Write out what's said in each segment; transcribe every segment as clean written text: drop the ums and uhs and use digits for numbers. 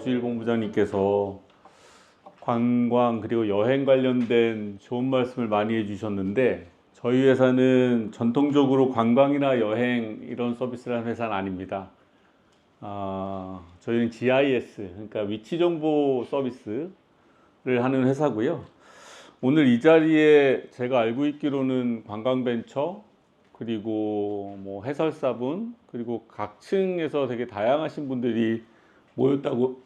박주일 본부장님께서 관광 그리고 여행 관련된 좋은 말씀을 많이 해주셨는데, 저희 회사는 전통적으로 관광이나 여행 이런 서비스를 하는 회사는 아닙니다. 저희는 GIS, 그러니까 위치 정보 서비스를 하는 회사고요. 오늘 이 자리에 제가 알고 있기로는 관광벤처, 그리고 뭐 해설사분, 그리고 각 층에서 되게 다양하신 분들이 모였다고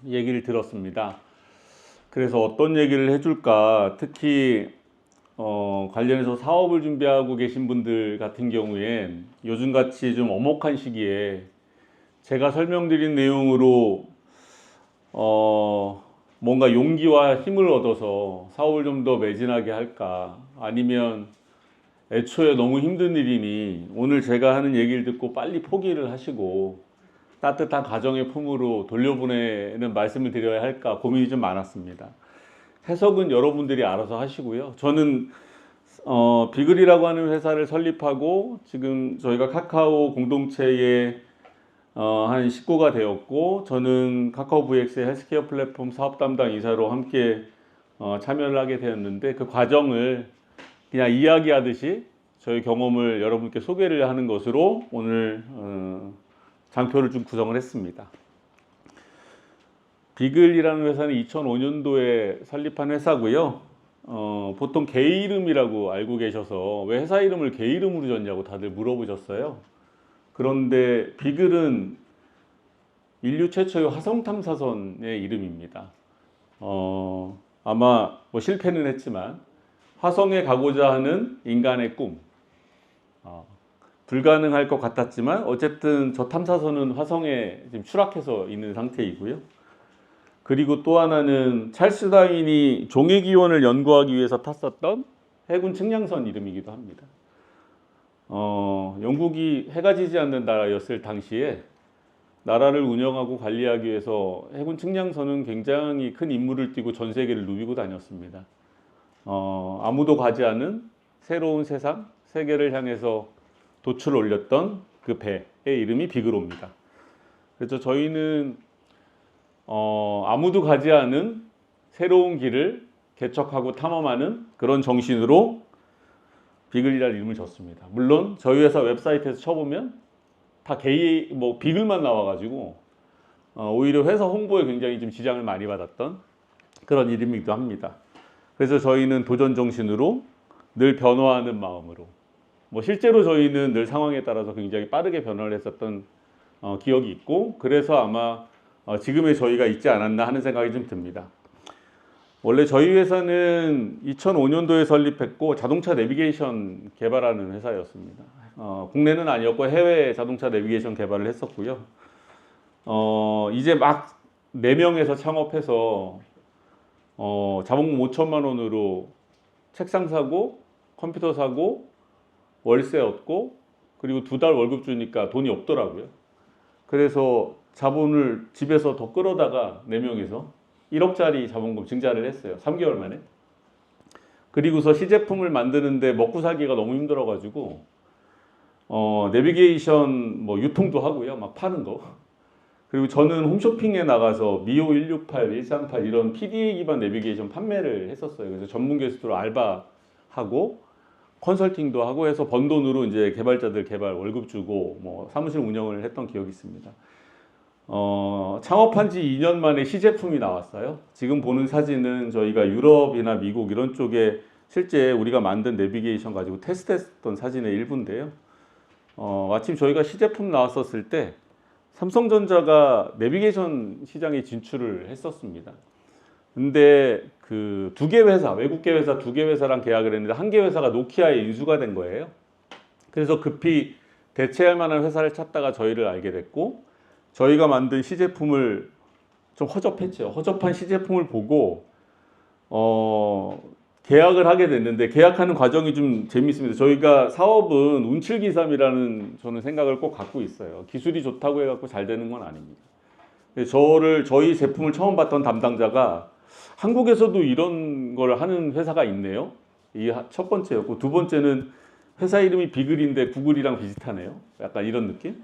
얘기를 들었습니다. 그래서 어떤 얘기를 해줄까, 특히 관련해서 사업을 준비하고 계신 분들 같은 경우엔 요즘같이 좀 엄혹한 시기에 제가 설명드린 내용으로 뭔가 용기와 힘을 얻어서 사업을 좀 더 매진하게 할까, 아니면 애초에 너무 힘든 일이니 오늘 제가 하는 얘기를 듣고 빨리 포기를 하시고 따뜻한 가정의 품으로 돌려보내는 말씀을 드려야 할까 고민이 좀 많았습니다. 해석은 여러분들이 알아서 하시고요. 저는 비글이라고 하는 회사를 설립하고 지금 저희가 카카오 공동체에 한 식구가 되었고, 저는 카카오 VX의 헬스케어 플랫폼 사업 담당 이사로 함께 참여를 하게 되었는데, 그 과정을 그냥 이야기하듯이 저희 경험을 여러분께 소개를 하는 것으로 오늘 장표를 좀 구성을 했습니다. 비글이라는 회사는 2005년도에 설립한 회사고요. 보통 개 이름이라고 알고 계셔서 왜 회사 이름을 개 이름으로 졌냐고 다들 물어보셨어요. 그런데 비글은 인류 최초의 화성 탐사선의 이름입니다. 아마 뭐 실패는 했지만 화성에 가고자 하는 인간의 꿈, 불가능할 것 같았지만 어쨌든 저 탐사선은 화성에 지금 추락해서 있는 상태이고요. 그리고 또 하나는 찰스 다윈이 종의 기원을 연구하기 위해서 탔었던 해군 측량선 이름이기도 합니다. 영국이 해가 지지 않는 나라였을 당시에 나라를 운영하고 관리하기 위해서 해군 측량선은 굉장히 큰 임무를 띠고 전 세계를 누비고 다녔습니다. 아무도 가지 않은 새로운 세상, 세계를 향해서 돛을 올렸던 그 배의 이름이 비글호입니다. 그래서 저희는 아무도 가지 않은 새로운 길을 개척하고 탐험하는 그런 정신으로 비글이라는 이름을 줬습니다. 물론 저희 회사 웹사이트에서 쳐보면 다 비글만 나와가지고 오히려 회사 홍보에 굉장히 좀 지장을 많이 받았던 그런 이름이기도 합니다. 그래서 저희는 도전 정신으로 늘 변화하는 마음으로, 실제로 저희는 늘 상황에 따라서 굉장히 빠르게 변화를 했었던 기억이 있고, 그래서 아마 지금의 저희가 있지 않았나 하는 생각이 좀 듭니다. 원래 저희 회사는 2005년도에 설립했고 자동차 내비게이션 개발하는 회사였습니다. 국내는 아니었고 해외 자동차 내비게이션 개발을 했었고요. 이제 막 4명에서 창업해서 자본금 5천만 원으로 책상 사고 컴퓨터 사고 월세 얻고, 그리고 2달 월급 주니까 돈이 없더라고요. 그래서 자본을 집에서 더 끌어다가 4명이서 1억짜리 자본금 증자를 했어요. 3개월 만에. 그리고서 시제품을 만드는데 먹고 살기가 너무 힘들어가지고 내비게이션 유통도 하고요. 막 파는 거. 그리고 저는 홈쇼핑에 나가서 미오 168, 138 이런 PDA 기반 내비게이션 판매를 했었어요. 그래서 전문 게스트로 알바하고 컨설팅도 하고 해서 번 돈으로 이제 개발자들 개발 월급 주고 사무실 운영을 했던 기억이 있습니다. 창업한 지 2년 만에 시제품이 나왔어요. 지금 보는 사진은 저희가 유럽이나 미국 이런 쪽에 실제 우리가 만든 내비게이션 가지고 테스트했던 사진의 일부인데요. 마침 저희가 시제품 나왔었을 때 삼성전자가 내비게이션 시장에 진출을 했었습니다. 근데 그 2개 회사, 외국계 회사 2개 회사랑 계약을 했는데 1개 회사가 노키아에 인수가 된 거예요. 그래서 급히 대체할 만한 회사를 찾다가 저희를 알게 됐고, 저희가 만든 시제품을 좀 허접했죠. 허접한 시제품을 보고 계약을 하게 됐는데, 계약하는 과정이 좀 재미있습니다. 저희가 사업은 운칠기삼이라는 저는 생각을 꼭 갖고 있어요. 기술이 좋다고 해갖고 잘 되는 건 아닙니다. 저희 제품을 처음 봤던 담당자가 한국에서도 이런 걸 하는 회사가 있네요. 이게 첫 번째였고, 두 번째는 회사 이름이 비글인데 구글이랑 비슷하네요. 약간 이런 느낌.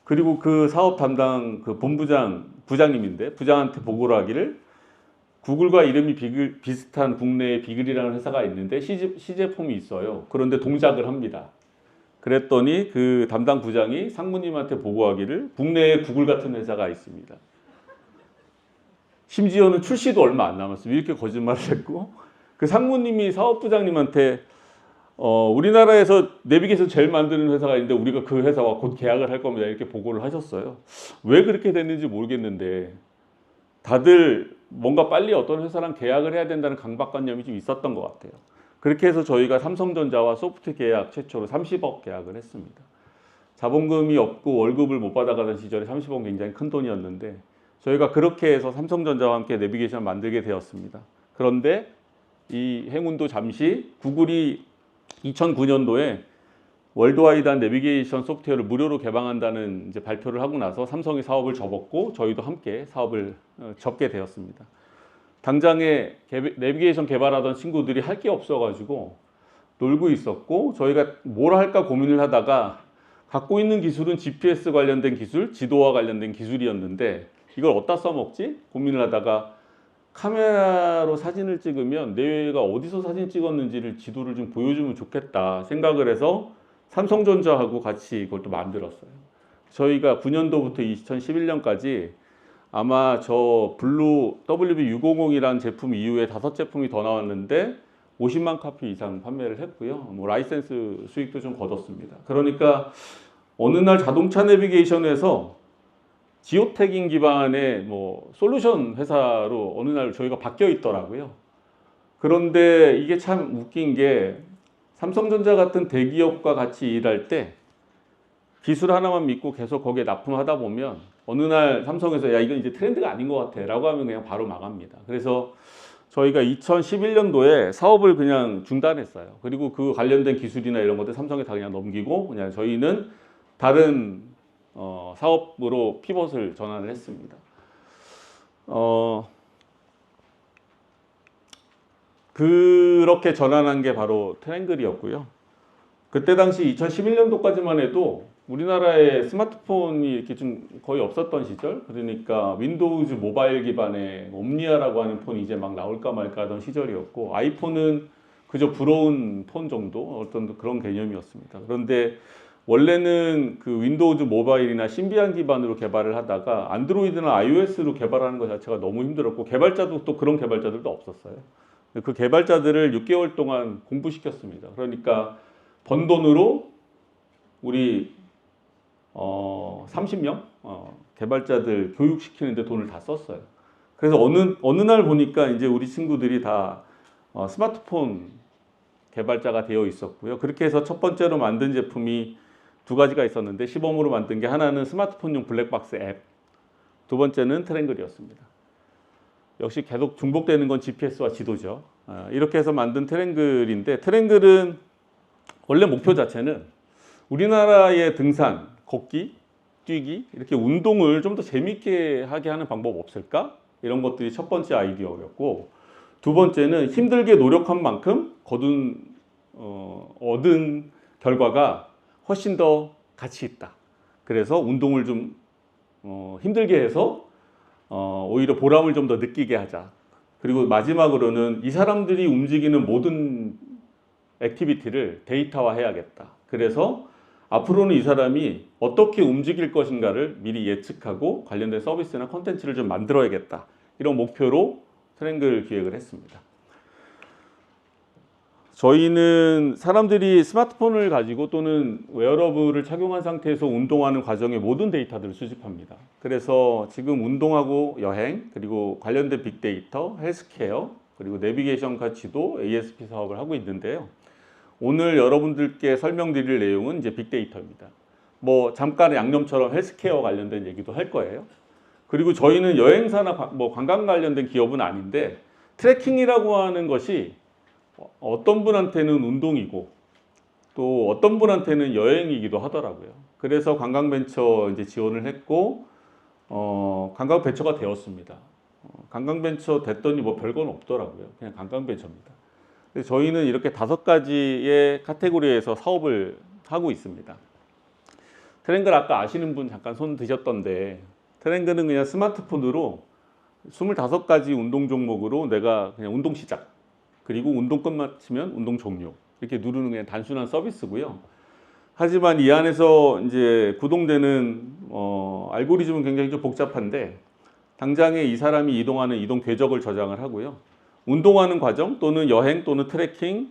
그리고 그 사업 담당 그 부장님인데 부장한테 보고를 하기를 구글과 이름이 비슷한 국내에 비글이라는 회사가 있는데 시제품이 있어요. 그런데 동작을 합니다. 그랬더니 그 담당 부장이 상무님한테 보고하기를 국내에 구글 같은 회사가 있습니다. 심지어는 출시도 얼마 안 남았어요. 이렇게 거짓말을 했고 그 상무님이 사업부장님한테 우리나라에서 내비게이션 제일 만드는 회사가 있는데 우리가 그 회사와 곧 계약을 할 겁니다. 이렇게 보고를 하셨어요. 왜 그렇게 됐는지 모르겠는데 다들 뭔가 빨리 어떤 회사랑 계약을 해야 된다는 강박관념이 좀 있었던 것 같아요. 그렇게 해서 저희가 삼성전자와 소프트 계약 최초로 30억 계약을 했습니다. 자본금이 없고 월급을 못 받아가던 시절에 30억 굉장히 큰 돈이었는데 저희가 그렇게 해서 삼성전자와 함께 내비게이션을 만들게 되었습니다. 그런데 이 행운도 잠시 구글이 2009년도에 월드와이드한 내비게이션 소프트웨어를 무료로 개방한다는 이제 발표를 하고 나서 삼성이 사업을 접었고 저희도 함께 사업을 접게 되었습니다. 당장에 내비게이션 개발하던 친구들이 할 게 없어가지고 놀고 있었고 저희가 뭘 할까 고민을 하다가 갖고 있는 기술은 GPS 관련된 기술, 지도와 관련된 기술이었는데 이걸 어디다 써먹지? 고민을 하다가 카메라로 사진을 찍으면 내가 어디서 사진 찍었는지를 지도를 좀 보여주면 좋겠다 생각을 해서 삼성전자하고 같이 이걸 또 만들었어요. 저희가 9년도부터 2011년까지 아마 저 블루 WB600이라는 제품 이후에 5제품이 더 나왔는데 50만 카피 이상 판매를 했고요. 뭐 라이센스 수익도 좀 거뒀습니다. 그러니까 어느 날 자동차 내비게이션에서 지오태깅 기반의 뭐 솔루션 회사로 어느 날 저희가 바뀌어 있더라고요. 그런데 이게 참 웃긴 게 삼성전자 같은 대기업과 같이 일할 때 기술 하나만 믿고 계속 거기에 납품하다 보면 어느 날 삼성에서 야 이건 이제 트렌드가 아닌 것 같아 라고 하면 그냥 바로 망합니다. 그래서 저희가 2011년도에 사업을 그냥 중단했어요. 그리고 그 관련된 기술이나 이런 것들 삼성에 다 그냥 넘기고 그냥 저희는 다른 사업으로 피벗을 전환을 했습니다. 그렇게 전환한 게 바로 트랭글이었고요. 그때 당시 2011년도까지만 해도 우리나라에 스마트폰이 이렇게 좀 거의 없었던 시절, 그러니까 윈도우즈 모바일 기반의 옴니아라고 하는 폰이 이제 막 나올까 말까 하던 시절이었고 아이폰은 그저 부러운 폰 정도 어떤 그런 개념이었습니다. 그런데 원래는 그 윈도우즈 모바일이나 신비한 기반으로 개발을 하다가 안드로이드나 iOS로 개발하는 것 자체가 너무 힘들었고 개발자도 또 그런 개발자들도 없었어요. 그 개발자들을 6개월 동안 공부시켰습니다. 그러니까 번 돈으로 우리 30명 개발자들 교육시키는데 돈을 다 썼어요. 그래서 어느 날 보니까 이제 우리 친구들이 다 스마트폰 개발자가 되어 있었고요. 그렇게 해서 첫 번째로 만든 제품이 두 가지가 있었는데 시범으로 만든 게 하나는 스마트폰용 블랙박스 앱, 두 번째는 트랭글이었습니다. 역시 계속 중복되는 건 GPS와 지도죠. 이렇게 해서 만든 트랭글인데 트랭글은 원래 목표 자체는 우리나라의 등산, 걷기, 뛰기 이렇게 운동을 좀 더 재밌게 하게 하는 방법 없을까? 이런 것들이 첫 번째 아이디어였고 두 번째는 힘들게 노력한 만큼 얻은 결과가 훨씬 더 가치 있다. 그래서 운동을 좀 힘들게 해서 오히려 보람을 좀 더 느끼게 하자. 그리고 마지막으로는 이 사람들이 움직이는 모든 액티비티를 데이터화해야겠다. 그래서 앞으로는 이 사람이 어떻게 움직일 것인가를 미리 예측하고 관련된 서비스나 콘텐츠를 좀 만들어야겠다. 이런 목표로 트랭글 기획을 했습니다. 저희는 사람들이 스마트폰을 가지고 또는 웨어러블을 착용한 상태에서 운동하는 과정의 모든 데이터들을 수집합니다. 그래서 지금 운동하고 여행, 그리고 관련된 빅데이터, 헬스케어, 그리고 내비게이션과 지도, ASP 사업을 하고 있는데요. 오늘 여러분들께 설명드릴 내용은 이제 빅데이터입니다. 뭐 잠깐 양념처럼 헬스케어 관련된 얘기도 할 거예요. 그리고 저희는 여행사나 뭐 관광 관련된 기업은 아닌데 트래킹이라고 하는 것이 어떤 분한테는 운동이고 또 어떤 분한테는 여행이기도 하더라고요. 그래서 관광벤처 이제 지원을 했고 관광벤처가 되었습니다. 관광벤처 됐더니 뭐 별건 없더라고요. 그냥 관광벤처입니다. 저희는 이렇게 5가지의 카테고리에서 사업을 하고 있습니다. 트랭글 아까 아시는 분 잠깐 손 드셨던데, 트랭글은 그냥 스마트폰으로 25가지 운동 종목으로 내가 그냥 운동 시작, 그리고 운동 끝마치면 운동 종료, 이렇게 누르는 그냥 단순한 서비스고요. 하지만 이 안에서 이제 구동되는 알고리즘은 굉장히 좀 복잡한데, 당장에 이 사람이 이동하는 이동 궤적을 저장을 하고요. 운동하는 과정 또는 여행 또는 트레킹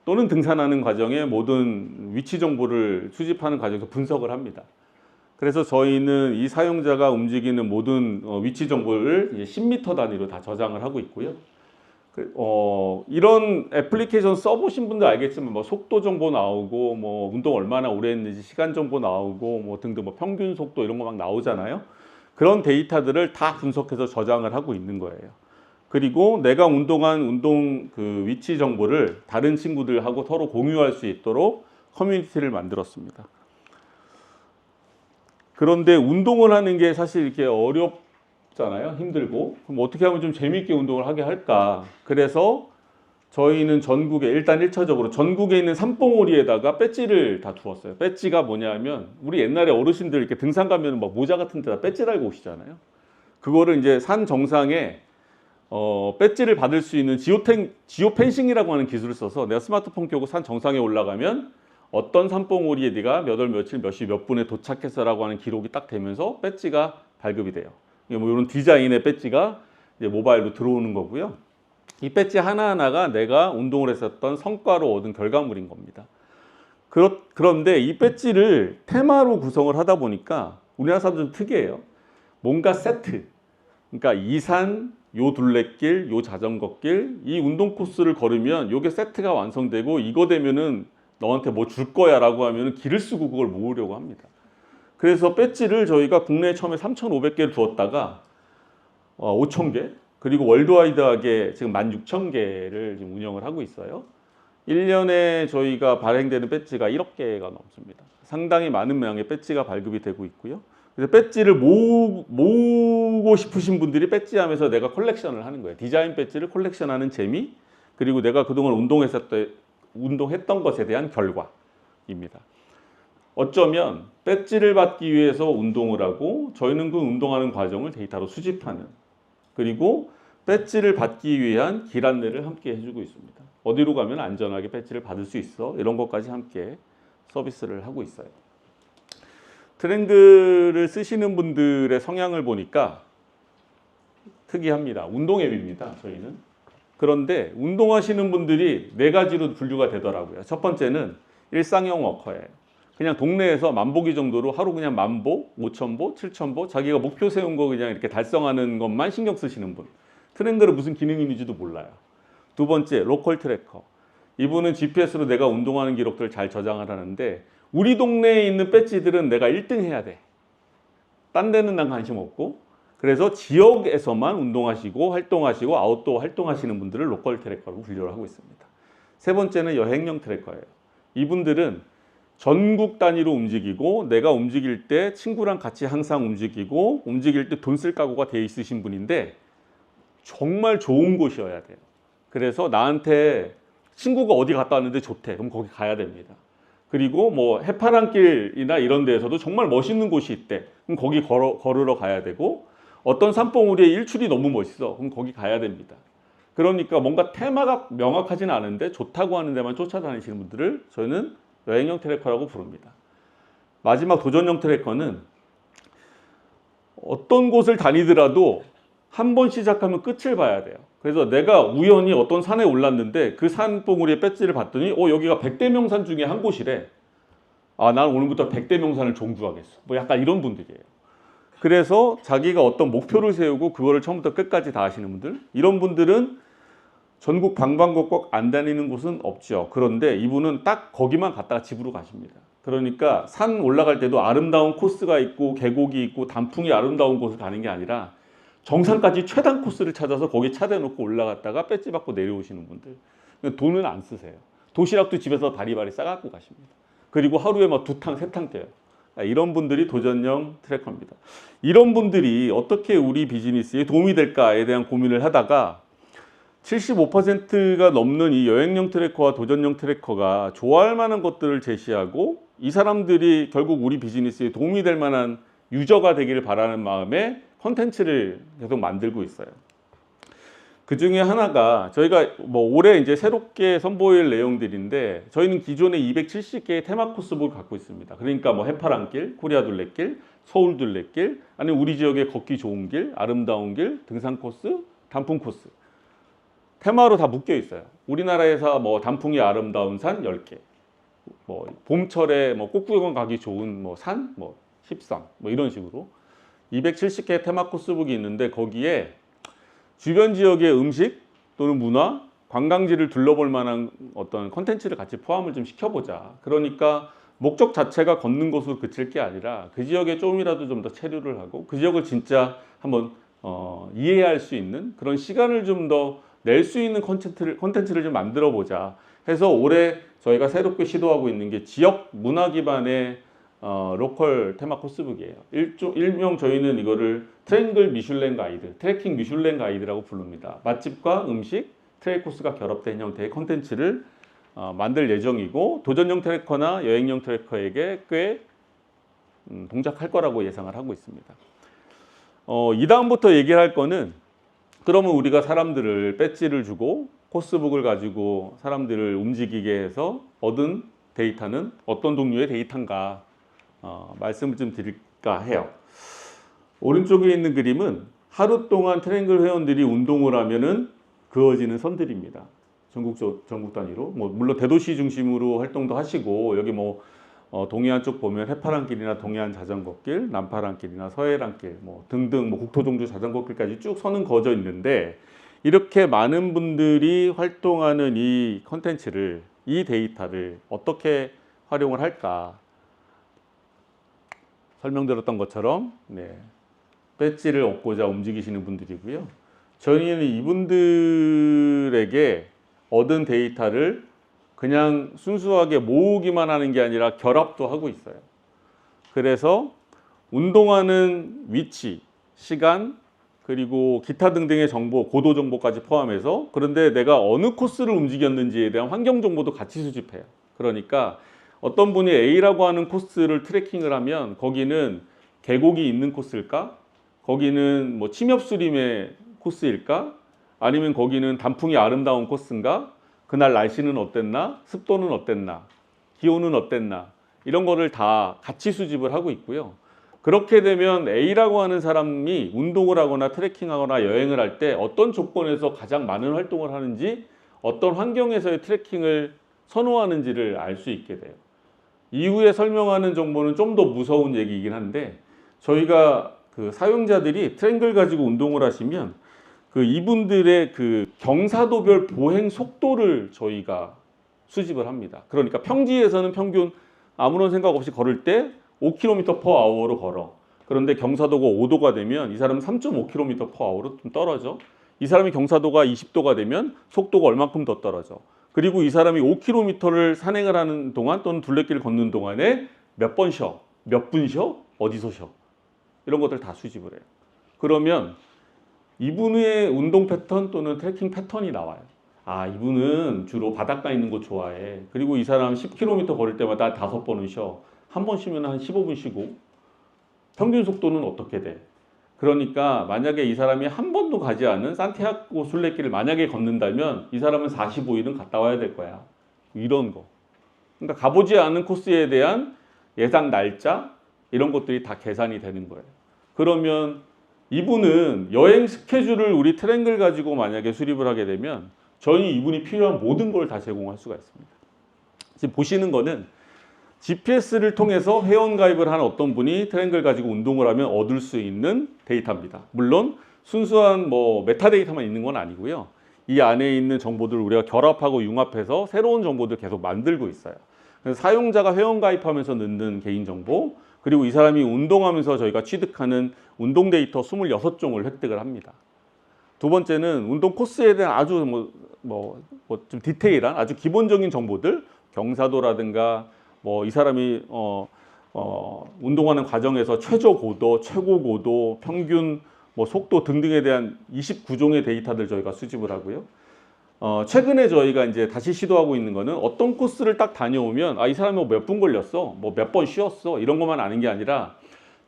또는 등산하는 과정의 모든 위치 정보를 수집하는 과정에서 분석을 합니다. 그래서 저희는 이 사용자가 움직이는 모든 위치 정보를 10m 단위로 다 저장을 하고 있고요. 이런 애플리케이션 써보신 분들 알겠지만 뭐 속도 정보 나오고 뭐 운동 얼마나 오래 했는지 시간 정보 나오고 뭐 등등 뭐 평균 속도 이런 거 막 나오잖아요. 그런 데이터들을 다 분석해서 저장을 하고 있는 거예요. 그리고 내가 운동한 운동 그 위치 정보를 다른 친구들하고 서로 공유할 수 있도록 커뮤니티를 만들었습니다. 그런데 운동을 하는 게 사실 이렇게 어렵잖아요. 힘들고. 그럼 어떻게 하면 좀 재미있게 운동을 하게 할까? 그래서 저희는 전국에 일단 1차적으로 전국에 있는 산봉우리에다가 배지를 다 두었어요. 배지가 뭐냐면 우리 옛날에 어르신들 이렇게 등산 가면 막 모자 같은 데다 배지 달고 오시잖아요. 그거를 이제 산 정상에 배지를 받을 수 있는 지오펜싱이라고 하는 기술을 써서 내가 스마트폰 켜고 산 정상에 올라가면 어떤 산봉우리에 네가 몇 월 며칠 몇 시 몇 분에 도착했어라고 하는 기록이 딱 되면서 배지가 발급이 돼요. 뭐 이런 디자인의 배지가 이제 모바일로 들어오는 거고요. 이 배지 하나하나가 내가 운동을 했었던 성과로 얻은 결과물인 겁니다. 그런데 이 배지를 테마로 구성을 하다 보니까 우리나라 사람들은 특이해요. 뭔가 세트. 그러니까 이 산, 요 둘레길, 요 자전거길, 이 운동 코스를 걸으면 요게 세트가 완성되고 이거 되면은 너한테 뭐 줄 거야 라고 하면은 길을 쓰고 그걸 모으려고 합니다. 그래서 배지를 저희가 국내에 처음에 3,500개를 두었다가 5,000개, 그리고 월드와이드하게 지금 16,000개를 지금 운영을 하고 있어요. 1년에 저희가 발행되는 배지가 1억 개가 넘습니다. 상당히 많은 양의 배지가 발급이 되고 있고요. 그래서 배지를 모으고 싶으신 분들이 배지하면서 내가 컬렉션을 하는 거예요. 디자인 배지를 컬렉션하는 재미, 그리고 내가 그동안 운동했던 것에 대한 결과입니다. 어쩌면 배지를 받기 위해서 운동을 하고 저희는 그 운동하는 과정을 데이터로 수집하는, 그리고 배지를 받기 위한 길 안내를 함께 해주고 있습니다. 어디로 가면 안전하게 배지를 받을 수 있어, 이런 것까지 함께 서비스를 하고 있어요. 트랭글을 쓰시는 분들의 성향을 보니까 특이합니다. 운동 앱입니다, 저희는. 그런데 운동하시는 분들이 4가지로 분류가 되더라고요. 첫 번째는 일상형 워커예요. 그냥 동네에서 만보기 정도로 하루 그냥 10,000보, 5,000보, 7,000보 자기가 목표 세운 거 그냥 이렇게 달성하는 것만 신경 쓰시는 분. 트랭글은 무슨 기능이 있는지도 몰라요. 두 번째, 로컬 트래커. 이분은 GPS로 내가 운동하는 기록들을 잘 저장을 하는데 우리 동네에 있는 배지들은 내가 1등 해야 돼. 딴 데는 난 관심 없고, 그래서 지역에서만 운동하시고 활동하시고 아웃도어 활동하시는 분들을 로컬 트래커로 분류를 하고 있습니다. 세 번째는 여행형 트래커예요. 이분들은 전국 단위로 움직이고 내가 움직일 때 친구랑 같이 항상 움직이고 움직일 때 돈 쓸 각오가 돼 있으신 분인데 정말 좋은 곳이어야 돼요. 그래서 나한테 친구가 어디 갔다 왔는데 좋대. 그럼 거기 가야 됩니다. 그리고 뭐 해파랑길이나 이런 데에서도 정말 멋있는 곳이 있대. 그럼 거기 걸으러 가야 되고, 어떤 산봉우리의 일출이 너무 멋있어. 그럼 거기 가야 됩니다. 그러니까 뭔가 테마가 명확하진 않은데 좋다고 하는 데만 쫓아다니시는 분들을 저희는 여행형 트래커라고 부릅니다. 마지막 도전형 트래커는 어떤 곳을 다니더라도 한 번 시작하면 끝을 봐야 돼요. 그래서 내가 우연히 어떤 산에 올랐는데 그 산봉우리의 배지를 봤더니 여기가 100대 명산 중에 한 곳이래. 아, 난 오늘부터 100대 명산을 종주하겠어. 뭐 약간 이런 분들이에요. 그래서 자기가 어떤 목표를 세우고 그거를 처음부터 끝까지 다 하시는 분들, 이런 분들은 전국 방방곡곡 안 다니는 곳은 없죠. 그런데 이분은 딱 거기만 갔다가 집으로 가십니다. 그러니까 산 올라갈 때도 아름다운 코스가 있고 계곡이 있고 단풍이 아름다운 곳을 가는 게 아니라 정상까지 최단 코스를 찾아서 거기 차 대놓고 올라갔다가 배지 받고 내려오시는 분들. 돈은 안 쓰세요. 도시락도 집에서 바리바리 싸갖고 가십니다. 그리고 하루에 막 2탕, 3탕 떼요. 이런 분들이 도전형 트래커입니다. 이런 분들이 어떻게 우리 비즈니스에 도움이 될까에 대한 고민을 하다가 75%가 넘는 이 여행용 트래커와 도전용 트래커가 좋아할 만한 것들을 제시하고 이 사람들이 결국 우리 비즈니스에 도움이 될 만한 유저가 되기를 바라는 마음에 컨텐츠를 계속 만들고 있어요. 그 중에 하나가 저희가 뭐 올해 이제 새롭게 선보일 내용들인데 저희는 기존에 270개의 테마 코스북을 갖고 있습니다. 그러니까 뭐 해파랑길, 코리아 둘레길, 서울 둘레길, 아니면 우리 지역의 걷기 좋은 길, 아름다운 길, 등산 코스, 단풍 코스. 테마로 다 묶여 있어요. 우리나라에서 뭐 단풍이 아름다운 산 10개, 뭐 봄철에 뭐 꽃구경 가기 좋은 뭐 산, 뭐 십상, 뭐 이런 식으로 270개 테마 코스북이 있는데 거기에 주변 지역의 음식 또는 문화, 관광지를 둘러볼 만한 어떤 컨텐츠를 같이 포함을 좀 시켜보자. 그러니까 목적 자체가 걷는 곳으로 그칠 게 아니라 그 지역에 조금이라도 좀 더 체류를 하고 그 지역을 진짜 한번 이해할 수 있는 그런 시간을 좀 더 낼 수 있는 컨텐츠를 좀 만들어 보자 해서 올해 저희가 새롭게 시도하고 있는 게 지역 문화 기반의 로컬 테마 코스북이에요. 일명 저희는 이거를 트랭글 미슐랭 가이드, 트레킹 미슐랭 가이드라고 부릅니다. 맛집과 음식, 트레일 코스가 결합된 형태의 컨텐츠를 만들 예정이고 도전용 트래커나 여행용 트래커에게 꽤 동작할 거라고 예상을 하고 있습니다. 이 다음부터 얘기할 거는 그러면 우리가 사람들을 배지를 주고 코스북을 가지고 사람들을 움직이게 해서 얻은 데이터는 어떤 종류의 데이터인가 말씀을 좀 드릴까 해요. 오른쪽에 있는 그림은 하루 동안 트랭글 회원들이 운동을 하면은 그어지는 선들입니다. 전국 단위로. 뭐 물론 대도시 중심으로 활동도 하시고 여기 뭐 동해안 쪽 보면 해파랑길이나 동해안 자전거길, 남파랑길이나 서해랑길 뭐 등등 뭐 국토종주 자전거길까지 쭉 선은 그어져 있는데 이렇게 많은 분들이 활동하는 이 컨텐츠를 이 데이터를 어떻게 활용을 할까? 설명드렸던 것처럼 배지를 얻고자 움직이시는 분들이고요. 저희는 이분들에게 얻은 데이터를 그냥 순수하게 모으기만 하는 게 아니라 결합도 하고 있어요. 그래서 운동하는 위치, 시간, 그리고 기타 등등의 정보, 고도 정보까지 포함해서 그런데 내가 어느 코스를 움직였는지에 대한 환경 정보도 같이 수집해요. 그러니까 어떤 분이 A라고 하는 코스를 트래킹을 하면 거기는 계곡이 있는 코스일까? 거기는 뭐 침엽수림의 코스일까? 아니면 거기는 단풍이 아름다운 코스인가? 그날 날씨는 어땠나? 습도는 어땠나? 기온은 어땠나? 이런 거를 다 같이 수집을 하고 있고요. 그렇게 되면 A라고 하는 사람이 운동을 하거나 트래킹하거나 여행을 할 때 어떤 조건에서 가장 많은 활동을 하는지 어떤 환경에서의 트래킹을 선호하는지를 알 수 있게 돼요. 이후에 설명하는 정보는 좀 더 무서운 얘기이긴 한데 저희가 그 사용자들이 트랭글 가지고 운동을 하시면 그 이분들의 그 경사도별 보행 속도를 저희가 수집을 합니다. 그러니까 평지에서는 평균 아무런 생각 없이 걸을 때 5km/h로 걸어. 그런데 경사도가 5도가 되면 이 사람은 3.5km/h로 좀 떨어져. 이 사람이 경사도가 20도가 되면 속도가 얼만큼 더 떨어져. 그리고 이 사람이 5km를 산행을 하는 동안 또는 둘레길을 걷는 동안에 몇 번 쉬어, 몇 분 쉬어, 어디서 쉬어. 이런 것들 다 수집을 해요. 그러면 이분의 운동 패턴 또는 트래킹 패턴이 나와요. 아, 이분은 주로 바닷가 있는 곳 좋아해. 그리고 이 사람 10km 걸을 때마다 5번은 쉬어. 한 번 쉬면 한 15분 쉬고. 평균 속도는 어떻게 돼? 그러니까 만약에 이 사람이 한 번도 가지 않은 산티아고 순례길을 만약에 걷는다면 이 사람은 45일은 갔다 와야 될 거야. 이런 거. 그러니까 가보지 않은 코스에 대한 예상 날짜 이런 것들이 다 계산이 되는 거예요. 그러면 이분은 여행 스케줄을 우리 트랭글 가지고 만약에 수립을 하게 되면 저희 이분이 필요한 모든 걸 다 제공할 수가 있습니다. 지금 보시는 거는 GPS를 통해서 회원 가입을 한 어떤 분이 트랭글 가지고 운동을 하면 얻을 수 있는 데이터입니다. 물론 순수한 뭐 메타데이터만 있는 건 아니고요. 이 안에 있는 정보들을 우리가 결합하고 융합해서 새로운 정보들 계속 만들고 있어요. 그래서 사용자가 회원 가입하면서 넣는 개인정보, 그리고 이 사람이 운동하면서 저희가 취득하는 운동 데이터 26종을 획득을 합니다. 두 번째는 운동 코스에 대한 아주 좀 디테일한 아주 기본적인 정보들, 경사도라든가 뭐 이 사람이 운동하는 과정에서 최저 고도, 최고 고도, 평균 뭐 속도 등등에 대한 29종의 데이터들 저희가 수집을 하고요. 최근에 저희가 이제 다시 시도하고 있는 거는 어떤 코스를 딱 다녀오면 이 사람이 몇 분 걸렸어, 뭐 몇 번 쉬었어 이런 것만 아는 게 아니라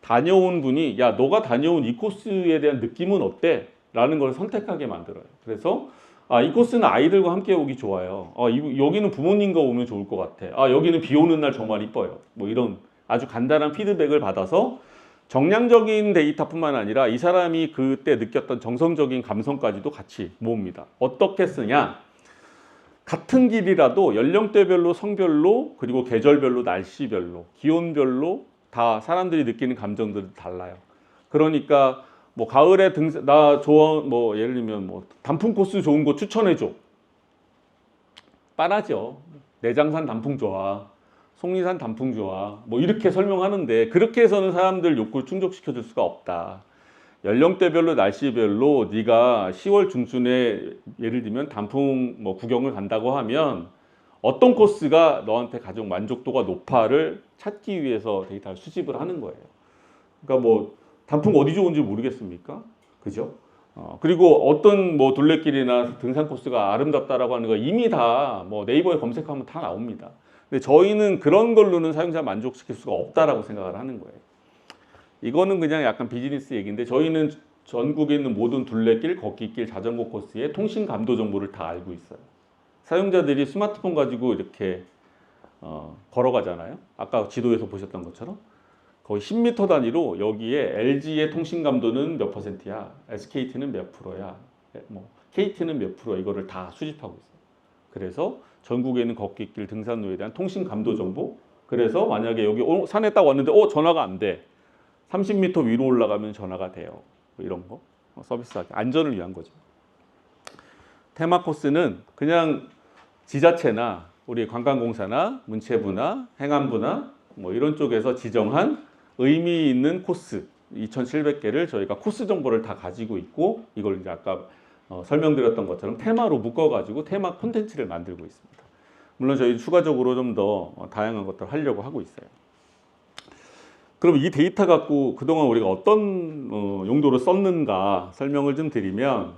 다녀온 분이 야 너가 다녀온 이 코스에 대한 느낌은 어때? 라는 걸 선택하게 만들어요. 그래서 이 코스는 아이들과 함께 오기 좋아요. 여기는 부모님과 오면 좋을 것 같아. 여기는 비 오는 날 정말 이뻐요. 뭐 이런 아주 간단한 피드백을 받아서 정량적인 데이터뿐만 아니라 이 사람이 그때 느꼈던 정성적인 감성까지도 같이 모읍니다. 어떻게 쓰냐? 같은 길이라도 연령대별로, 성별로, 그리고 계절별로, 날씨별로, 기온별로 다 사람들이 느끼는 감정들이 달라요. 그러니까 뭐 가을에 나 좋아, 뭐 예를 들면 뭐 단풍 코스 좋은 곳 추천해 줘. 뻔하죠. 내장산 단풍 좋아, 속리산 단풍 좋아, 뭐 이렇게 설명하는데 그렇게 해서는 사람들 욕구를 충족시켜 줄 수가 없다. 연령대별로, 날씨별로 네가 10월 중순에 예를 들면 단풍 뭐 구경을 간다고 하면 어떤 코스가 너한테 가장 만족도가 높아를 찾기 위해서 데이터를 수집을 하는 거예요. 그러니까 뭐 단풍 어디 좋은지 모르겠습니까? 그죠? 그리고 어떤 뭐 둘레길이나 등산 코스가 아름답다라고 하는 거 이미 다 뭐 네이버에 검색하면 다 나옵니다. 근데 저희는 그런 걸로는 사용자 만족시킬 수가 없다라고 생각을 하는 거예요. 이거는 그냥 약간 비즈니스 얘기인데 저희는 전국에 있는 모든 둘레길, 걷기길, 자전거 코스의 통신 감도 정보를 다 알고 있어요. 사용자들이 스마트폰 가지고 이렇게 걸어가잖아요. 아까 지도에서 보셨던 것처럼 거의 10m 단위로 여기에 LG의 통신 감도는 몇 %야, SKT는 몇 %야, 뭐 KT는 몇 % 이거를 다 수집하고 있어요. 그래서 전국에 있는 걷기길, 등산로에 대한 통신 감도 정보. 그래서 만약에 여기 산에 딱 왔는데 전화가 안 돼. 30m 위로 올라가면 전화가 돼요. 뭐 이런 거 서비스하기 안전을 위한 거죠. 테마 코스는 그냥 지자체나 우리 관광공사나 문체부나 행안부나 뭐 이런 쪽에서 지정한 의미 있는 코스 2,700개를 저희가 코스 정보를 다 가지고 있고 이걸 이제 아까 설명드렸던 것처럼 테마로 묶어가지고 테마 콘텐츠를 만들고 있습니다. 물론 저희 추가적으로 좀 더 다양한 것들을 하려고 하고 있어요. 그럼 이 데이터 갖고 그동안 우리가 어떤 용도로 썼는가 설명을 좀 드리면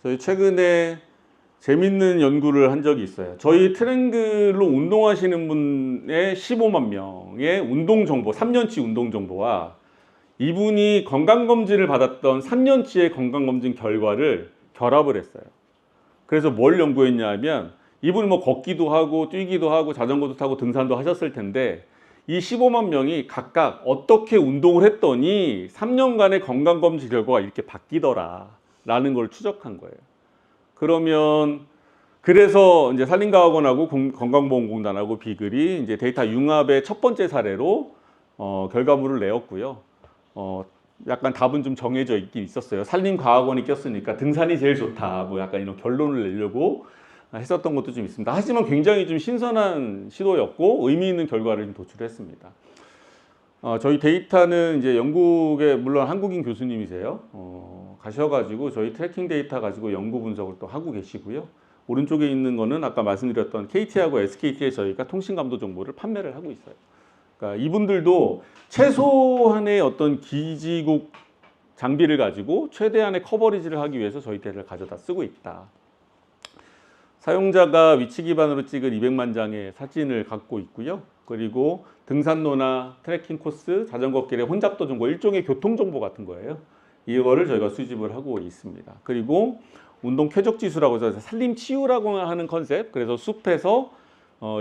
저희 최근에 재밌는 연구를 한 적이 있어요. 저희 트랭글로 운동하시는 분의 15만 명의 운동 정보, 3년치 운동 정보와 이분이 건강검진을 받았던 3년치의 건강검진 결과를 결합을 했어요. 그래서 뭘 연구했냐 면 이분이 뭐 걷기도 하고 뛰기도 하고 자전거도 타고 등산도 하셨을 텐데 이 15만 명이 각각 어떻게 운동을 했더니 3년간의 건강검진 결과가 이렇게 바뀌더라 라는 걸 추적한 거예요. 그러면 그래서 이제 산림과학원하고 건강보험공단하고 비글이 이제 데이터 융합의 첫 번째 사례로 결과물을 내었고요. 약간 답은 좀 정해져 있긴 있었어요. 산림과학원이 꼈으니까 등산이 제일 좋다. 뭐 약간 이런 결론을 내려고 했었던 것도 좀 있습니다. 하지만 굉장히 좀 신선한 시도였고 의미 있는 결과를 좀 도출했습니다. 저희 데이터는 이제 영국의 물론 한국인 교수님이세요. 가셔가지고 저희 트래킹 데이터 가지고 연구 분석을 또 하고 계시고요. 오른쪽에 있는 거는 아까 말씀드렸던 KT하고 SKT에 저희가 통신감도 정보를 판매를 하고 있어요. 그러니까 이분들도 최소한의 어떤 기지국 장비를 가지고 최대한의 커버리지를 하기 위해서 저희 데이터를 가져다 쓰고 있다. 사용자가 위치 기반으로 찍은 200만 장의 사진을 갖고 있고요. 그리고 등산로나 트레킹 코스, 자전거 길의 혼잡도 정보, 일종의 교통 정보 같은 거예요. 이거를 저희가 수집을 하고 있습니다. 그리고 운동 쾌적 지수라고 해서 산림 치유라고 하는 컨셉. 그래서 숲에서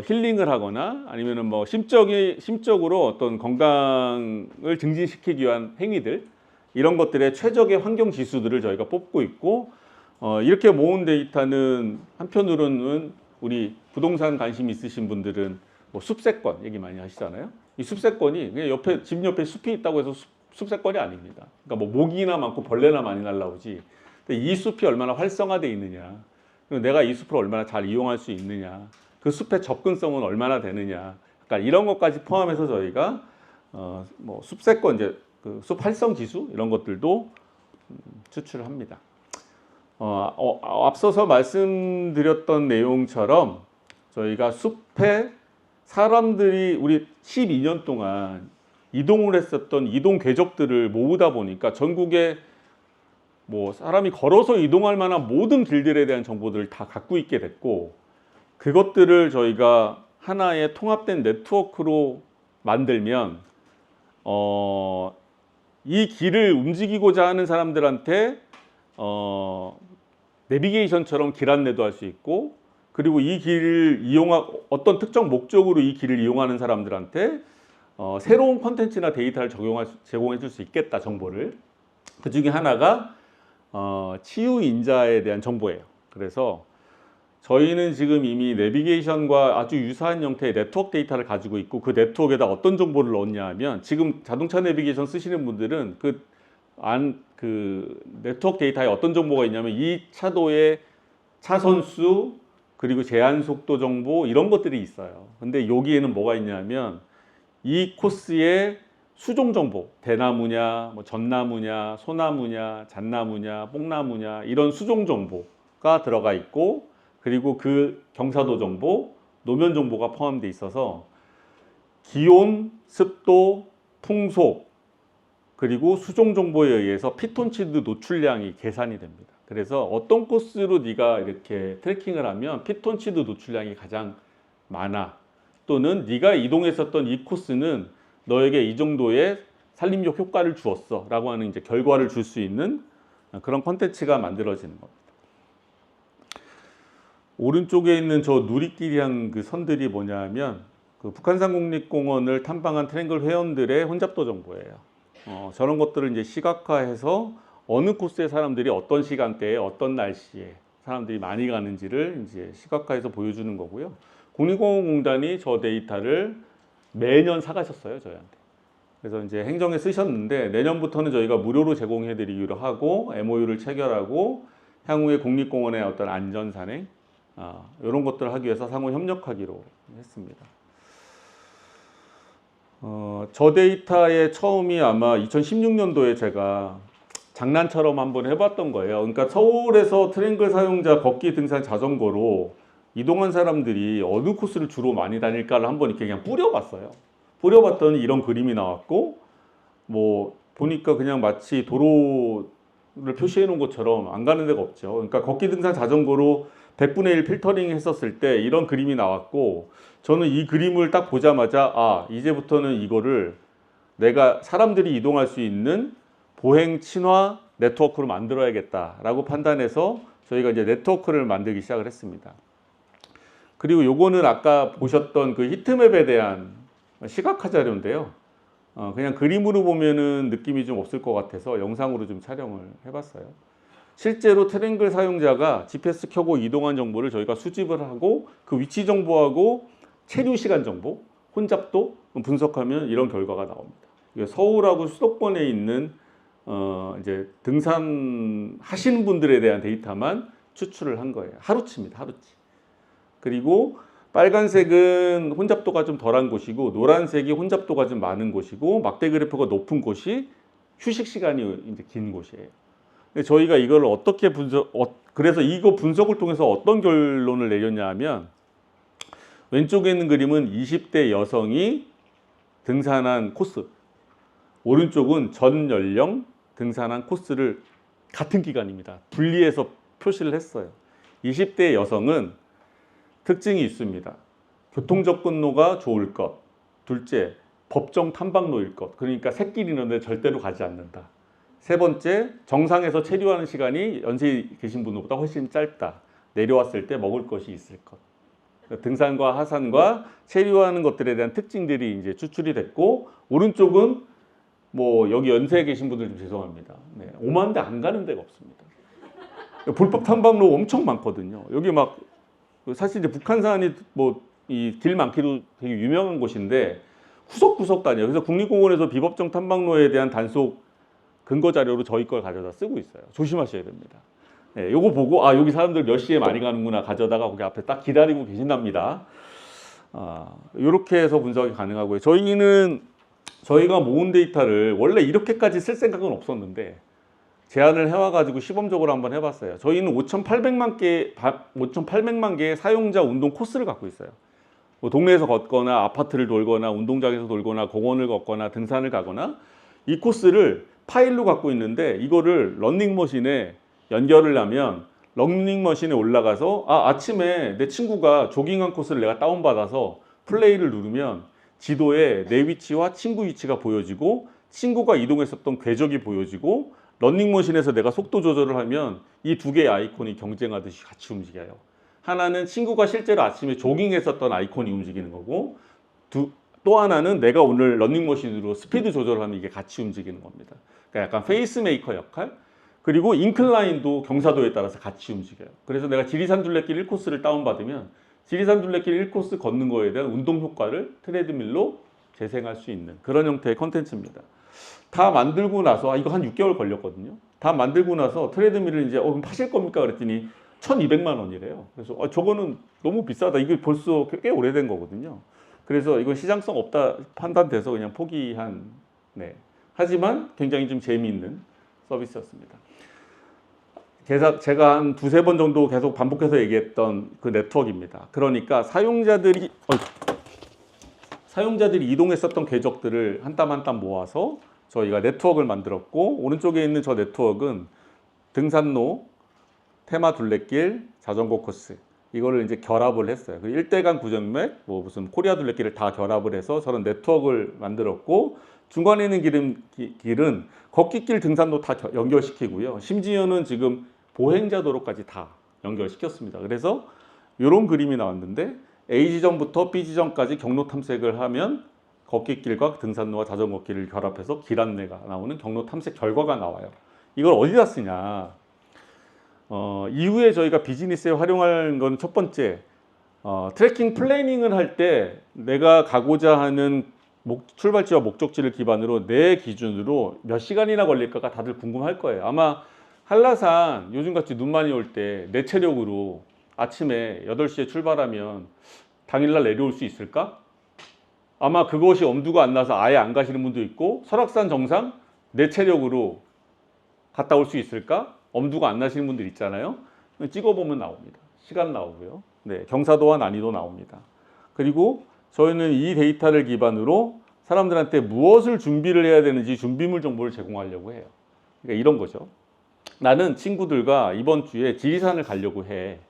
힐링을 하거나 아니면은 뭐 심적으로 어떤 건강을 증진시키기 위한 행위들 이런 것들의 최적의 환경 지수들을 저희가 뽑고 있고 이렇게 모은 데이터는 한편으로는 우리 부동산 관심 있으신 분들은 뭐 숲세권 얘기 많이 하시잖아요. 이 숲세권이 그냥 집 옆에 숲이 있다고 해서 숲세권이 아닙니다. 그러니까 뭐 모기나 많고 벌레나 많이 날라오지. 근데 이 숲이 얼마나 활성화되어 있느냐, 그리고 내가 이 숲을 얼마나 잘 이용할 수 있느냐, 그 숲의 접근성은 얼마나 되느냐, 그러니까 이런 것까지 포함해서 저희가 뭐 숲세권 이제 그 숲 활성 지수 이런 것들도 추출을 합니다. 앞서서 말씀드렸던 내용처럼 저희가 숲에 사람들이 우리 12년 동안 이동을 했었던 이동 궤적들을 모으다 보니까 전국에 뭐 사람이 걸어서 이동할 만한 모든 길들에 대한 정보들을 다 갖고 있게 됐고, 그것들을 저희가 하나의 통합된 네트워크로 만들면 이 길을 움직이고자 하는 사람들한테 내비게이션처럼 길 안내도 할 수 있고, 그리고 이 길을 어떤 특정 목적으로 이 길을 이용하는 사람들한테 새로운 컨텐츠나 데이터를 제공해 줄 수 있겠다, 정보를. 그 중에 하나가 치유 인자에 대한 정보예요. 그래서 저희는 지금 이미 내비게이션과 아주 유사한 형태의 네트워크 데이터를 가지고 있고, 그 네트워크에다 어떤 정보를 넣었냐 하면, 지금 자동차 내비게이션 쓰시는 분들은 그 네트워크 데이터에 어떤 정보가 있냐면, 이 차도의 차선수, 그리고 제한 속도 정보, 이런 것들이 있어요. 근데 여기에는 뭐가 있냐면, 이 코스의 수종 정보, 대나무냐, 뭐 전나무냐, 소나무냐, 잣나무냐, 뽕나무냐, 이런 수종 정보가 들어가 있고, 그리고 그 경사도 정보, 노면 정보가 포함되어 있어서 기온, 습도, 풍속, 그리고 수종 정보에 의해서 피톤치드 노출량이 계산이 됩니다. 그래서 어떤 코스로 네가 이렇게 트레킹을 하면 피톤치드 노출량이 가장 많아, 또는 네가 이동했었던 이 코스는 너에게 이 정도의 산림욕 효과를 주었어 라고 하는 이제 결과를 줄 수 있는 그런 콘텐츠가 만들어지는 겁니다. 오른쪽에 있는 저 누리끼리한 그 선들이 뭐냐면, 그 북한산 국립공원을 탐방한 트랭글 회원들의 혼잡도 정보예요. 저런 것들을 이제 시각화해서 어느 코스의 사람들이 어떤 시간대에 어떤 날씨에 사람들이 많이 가는지를 이제 시각화해서 보여주는 거고요. 국립공원공단이 저 데이터를 매년 사가셨어요, 저희한테. 그래서 이제 행정에 쓰셨는데, 내년부터는 저희가 무료로 제공해 드리기로 하고, MOU를 체결하고 향후에 국립공원의 어떤 안전 산행, 이런 것들을 하기 위해서 상호 협력하기로 했습니다. 저 데이터의 처음이 아마 2016년도에 제가 장난처럼 한번 해봤던 거예요. 그러니까 서울에서 트랭글 사용자 걷기, 등산, 자전거로 이동한 사람들이 어느 코스를 주로 많이 다닐까를 한번 이렇게 그냥 뿌려봤어요. 뿌려봤더니 이런 그림이 나왔고, 뭐 보니까 그냥 마치 도로를 표시해 놓은 것처럼 안 가는 데가 없죠. 그러니까 걷기, 등산, 자전거로 100분의 1 필터링 했었을 때 이런 그림이 나왔고, 저는 이 그림을 딱 보자마자 이제부터는 이거를 내가 사람들이 이동할 수 있는 보행 친화 네트워크로 만들어야겠다라고 판단해서 저희가 이제 네트워크를 만들기 시작을 했습니다. 그리고 요거는 아까 보셨던 그 히트맵에 대한 시각화 자료인데요. 그냥 그림으로 보면은 느낌이 좀 없을 것 같아서 영상으로 좀 촬영을 해봤어요. 실제로 트랭글 사용자가 GPS 켜고 이동한 정보를 저희가 수집을 하고, 그 위치 정보하고 체류 시간 정보, 혼잡도 분석하면 이런 결과가 나옵니다. 서울하고 수도권에 있는 이제 등산 하시는 분들에 대한 데이터만 추출을 한 거예요. 하루치입니다, 하루치. 그리고 빨간색은 혼잡도가 좀 덜한 곳이고, 노란색이 혼잡도가 좀 많은 곳이고, 막대 그래프가 높은 곳이 휴식 시간이 이제 긴 곳이에요. 저희가 이걸 어떻게 그래서 이거 분석을 통해서 어떤 결론을 내렸냐 하면, 왼쪽에 있는 그림은 20대 여성이 등산한 코스, 오른쪽은 전 연령 등산한 코스를 같은 기간입니다. 분리해서 표시를 했어요. 20대 여성은 특징이 있습니다. 교통 접근로가 좋을 것, 둘째, 법정 탐방로일 것, 그러니까 샛길 이런 데 절대로 가지 않는다. 세 번째, 정상에서 체류하는 시간이 연세에 계신 분보다 훨씬 짧다. 내려왔을 때 먹을 것이 있을 것. 등산과 하산과 체류하는 것들에 대한 특징들이 이제 추출이 됐고, 오른쪽은 뭐 여기 연세에 계신 분들 좀 죄송합니다. 네, 5만 대 안 가는 데가 없습니다. 불법 탐방로 엄청 많거든요. 여기 막 사실 이제 북한산이 뭐 이 길 많기로 되게 유명한 곳인데 구석구석 다녀요. 그래서 국립공원에서 비법정 탐방로에 대한 단속 근거 자료로 저희 걸 가져다 쓰고 있어요. 조심하셔야 됩니다. 네, 요거 보고 여기 사람들 몇 시에 많이 가는구나 가져다가 거기 앞에 딱 기다리고 계신답니다. 이렇게 해서 분석이 가능하고요. 저희가 모은 데이터를 원래 이렇게까지 쓸 생각은 없었는데 제안을 해와가지고 시범적으로 한번 해봤어요. 저희는 5,800만 개의 사용자 운동 코스를 갖고 있어요. 뭐 동네에서 걷거나 아파트를 돌거나 운동장에서 돌거나 공원을 걷거나 등산을 가거나 이 코스를 파일로 갖고 있는데 이거를 러닝머신에 연결을 하면 러닝머신에 올라가서 아침에 내 친구가 조깅한 코스를 내가 다운받아서 플레이를 누르면 지도에 내 위치와 친구 위치가 보여지고 친구가 이동했었던 궤적이 보여지고 러닝머신에서 내가 속도 조절을 하면 이 두 개의 아이콘이 경쟁하듯이 같이 움직여요. 하나는 친구가 실제로 아침에 조깅했었던 아이콘이 움직이는 거고 또 하나는 내가 오늘 러닝머신으로 스피드 조절을 하면 이게 같이 움직이는 겁니다. 그러니까 약간 페이스메이커 역할. 그리고 인클라인도 경사도에 따라서 같이 움직여요. 그래서 내가 지리산 둘레길 1코스를 다운받으면 지리산 둘레길 1코스 걷는 거에 대한 운동 효과를 트레드밀로 재생할 수 있는 그런 형태의 컨텐츠입니다. 다 만들고 나서 이거 한 6개월 걸렸거든요. 다 만들고 나서 트레드밀을 이제 그럼 파실 겁니까? 그랬더니 1,200만 원이래요. 그래서 저거는 너무 비싸다. 이게 벌써 꽤 오래된 거거든요. 그래서 이건 시장성 없다 판단돼서 그냥 포기한. 네. 하지만 굉장히 좀 재미있는 서비스였습니다. 제가 한 두세 번 정도 계속 반복해서 얘기했던 그 네트워크입니다. 그러니까 사용자들이 이동했었던 궤적들을 한 땀 한 땀 모아서 저희가 네트워크를 만들었고, 오른쪽에 있는 저 네트워크는 등산로, 테마 둘레길, 자전거 코스 이거를 이제 결합을 했어요. 그 일대간 구정맥, 무슨 코리아 둘레길을 다 결합을 해서 저런 네트워크를 만들었고, 중간에 있는 길은 걷기길, 등산로 다 연결시키고요. 심지어는 지금 보행자 도로까지 다 연결시켰습니다. 그래서 이런 그림이 나왔는데 A 지점부터 B 지점까지 경로 탐색을 하면 걷기길과 등산로와 자전거길을 결합해서 길 안내가 나오는 경로 탐색 결과가 나와요. 이걸 어디다 쓰냐? 이후에 저희가 비즈니스에 활용할 건 첫 번째, 트래킹 플래닝을 할 때 내가 가고자 하는 출발지와 목적지를 기반으로 내 기준으로 몇 시간이나 걸릴까가 다들 궁금할 거예요. 아마 한라산 요즘같이 눈 많이 올 때 내 체력으로 아침에 8시에 출발하면 당일날 내려올 수 있을까? 아마 그것이 엄두가 안 나서 아예 안 가시는 분도 있고, 설악산 정상 내 체력으로 갔다 올 수 있을까? 엄두가 안 나시는 분들 있잖아요. 찍어보면 나옵니다. 시간 나오고요. 네, 경사도와 난이도 나옵니다. 그리고 저희는 이 데이터를 기반으로 사람들한테 무엇을 준비를 해야 되는지 준비물 정보를 제공하려고 해요. 그러니까 이런 거죠. 나는 친구들과 이번 주에 지리산을 가려고 해.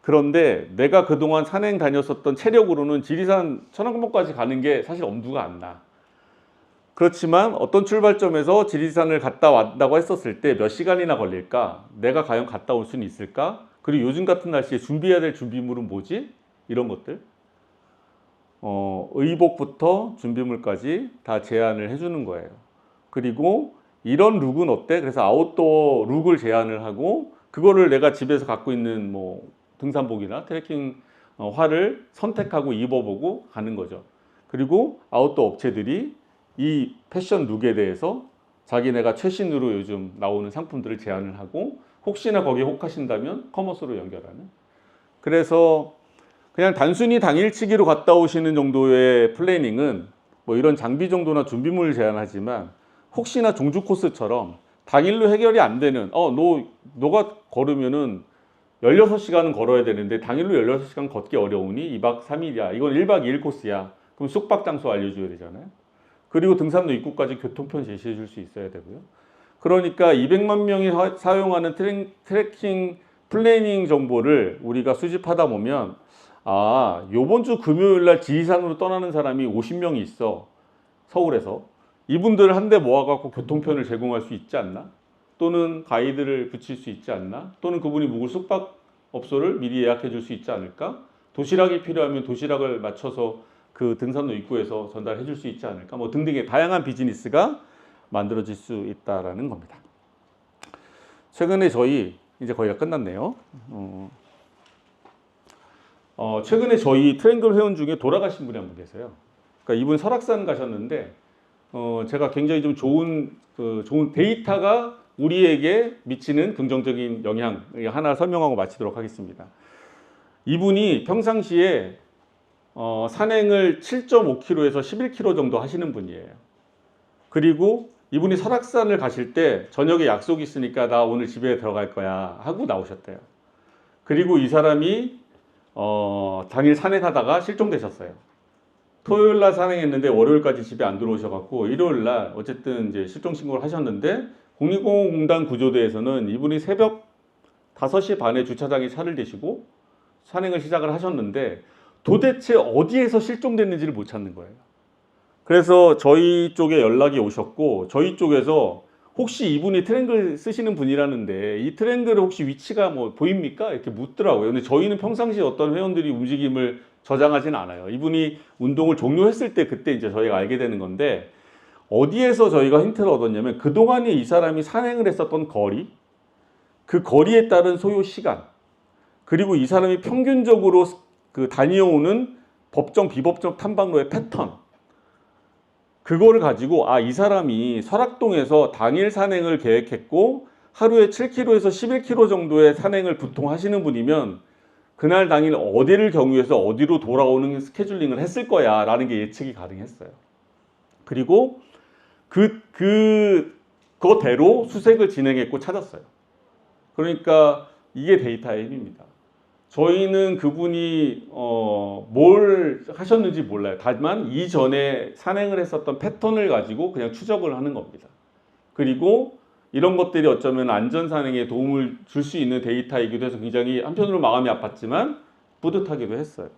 그런데 내가 그동안 산행 다녔었던 체력으로는 지리산 천왕봉까지 가는 게 사실 엄두가 안 나. 그렇지만 어떤 출발점에서 지리산을 갔다 왔다고 했었을 때 몇 시간이나 걸릴까? 내가 과연 갔다 올 수는 있을까? 그리고 요즘 같은 날씨에 준비해야 될 준비물은 뭐지? 이런 것들. 의복부터 준비물까지 다 제안을 해주는 거예요. 그리고 이런 룩은 어때? 그래서 아웃도어 룩을 제안을 하고, 그거를 내가 집에서 갖고 있는 등산복이나 트레킹 화를 선택하고 입어보고 가는 거죠. 그리고 아웃도어 업체들이 이 패션 룩에 대해서 자기네가 최신으로 요즘 나오는 상품들을 제안을 하고, 혹시나 거기에 혹하신다면 커머스로 연결하는. 그래서 그냥 단순히 당일치기로 갔다 오시는 정도의 플래닝은 이런 장비 정도나 준비물을 제안하지만, 혹시나 종주 코스처럼 당일로 해결이 안 되는, 너가 걸으면은 16시간은 걸어야 되는데 당일로 16시간 걷기 어려우니 2박 3일이야. 이건 1박 2일 코스야. 그럼 숙박 장소 알려줘야 되잖아요. 그리고 등산로 입구까지 교통편 제시해 줄 수 있어야 되고요. 그러니까 200만 명이 사용하는 트래킹 플래닝 정보를 우리가 수집하다 보면, 요번 주 금요일 날 지리산으로 떠나는 사람이 50명이 있어. 서울에서. 이분들을 한데 모아갖고 교통편을 제공할 수 있지 않나? 또는 가이드를 붙일 수 있지 않나? 또는 그분이 묵을 숙박업소를 미리 예약해 줄 수 있지 않을까? 도시락이 필요하면 도시락을 맞춰서 그 등산로 입구에서 전달해 줄 수 있지 않을까? 등등의 다양한 비즈니스가 만들어질 수 있다라는 겁니다. 최근에 저희 이제 거의가 끝났네요. 최근에 저희 트랭글 회원 중에 돌아가신 분이 한 분 계세요. 그러니까 이분 설악산 가셨는데, 제가 굉장히 좀 좋은 데이터가 우리에게 미치는 긍정적인 영향 하나 설명하고 마치도록 하겠습니다. 이분이 평상시에 산행을 7.5km에서 11km 정도 하시는 분이에요. 그리고 이분이 설악산을 가실 때 저녁에 약속이 있으니까 나 오늘 집에 들어갈 거야 하고 나오셨대요. 그리고 이 사람이 당일 산행하다가 실종되셨어요. 토요일 날 산행했는데 월요일까지 집에 안 들어오셔갖고 일요일 날 어쨌든 이제 실종 신고를 하셨는데 국립공원공단 구조대에서는 이분이 새벽 5시 반에 주차장에 차를 대시고 산행을 시작을 하셨는데 도대체 어디에서 실종됐는지를 못 찾는 거예요. 그래서 저희 쪽에 연락이 오셨고 저희 쪽에서 혹시 이분이 트랭글 쓰시는 분이라는데 이 트랭글의 혹시 위치가 뭐 보입니까? 이렇게 묻더라고요. 근데 저희는 평상시에 어떤 회원들이 움직임을 저장하진 않아요. 이분이 운동을 종료했을 때 그때 이제 저희가 알게 되는 건데 어디에서 저희가 힌트를 얻었냐면 그동안에 이 사람이 산행을 했었던 거리, 그 거리에 따른 소요 시간, 그리고 이 사람이 평균적으로 그 다녀오는 법정 비법정 탐방로의 패턴, 그거를 가지고 이 사람이 설악동에서 당일 산행을 계획했고 하루에 7km에서 11km 정도의 산행을 보통 하시는 분이면 그날 당일 어디를 경유해서 어디로 돌아오는 스케줄링을 했을 거야 라는 게 예측이 가능했어요. 그리고 그거대로 수색을 진행했고 찾았어요. 그러니까 이게 데이터의 힘입니다. 저희는 그분이 뭘 하셨는지 몰라요. 다만 이전에 산행을 했었던 패턴을 가지고 그냥 추적을 하는 겁니다. 그리고 이런 것들이 어쩌면 안전산행에 도움을 줄 수 있는 데이터이기도 해서 굉장히 한편으로 마음이 아팠지만 뿌듯하기도 했어요.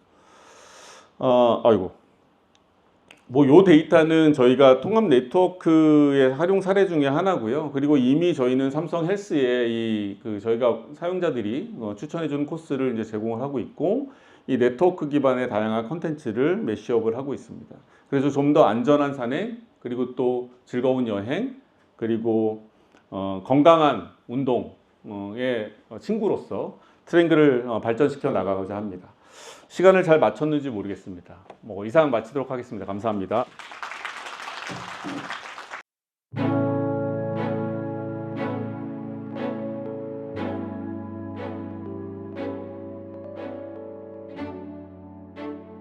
뭐 요 데이터는 저희가 통합 네트워크의 활용 사례 중에 하나고요. 그리고 이미 저희는 삼성 헬스에 저희가 사용자들이 추천해주는 코스를 이제 제공을 하고 있고 이 네트워크 기반의 다양한 컨텐츠를 매시업을 하고 있습니다. 그래서 좀 더 안전한 산행 그리고 또 즐거운 여행 그리고 건강한 운동의 친구로서 트랭글을 발전시켜 나가고자 합니다. 시간을 잘 맞췄는지 모르겠습니다. 이상 마치도록 하겠습니다. 감사합니다.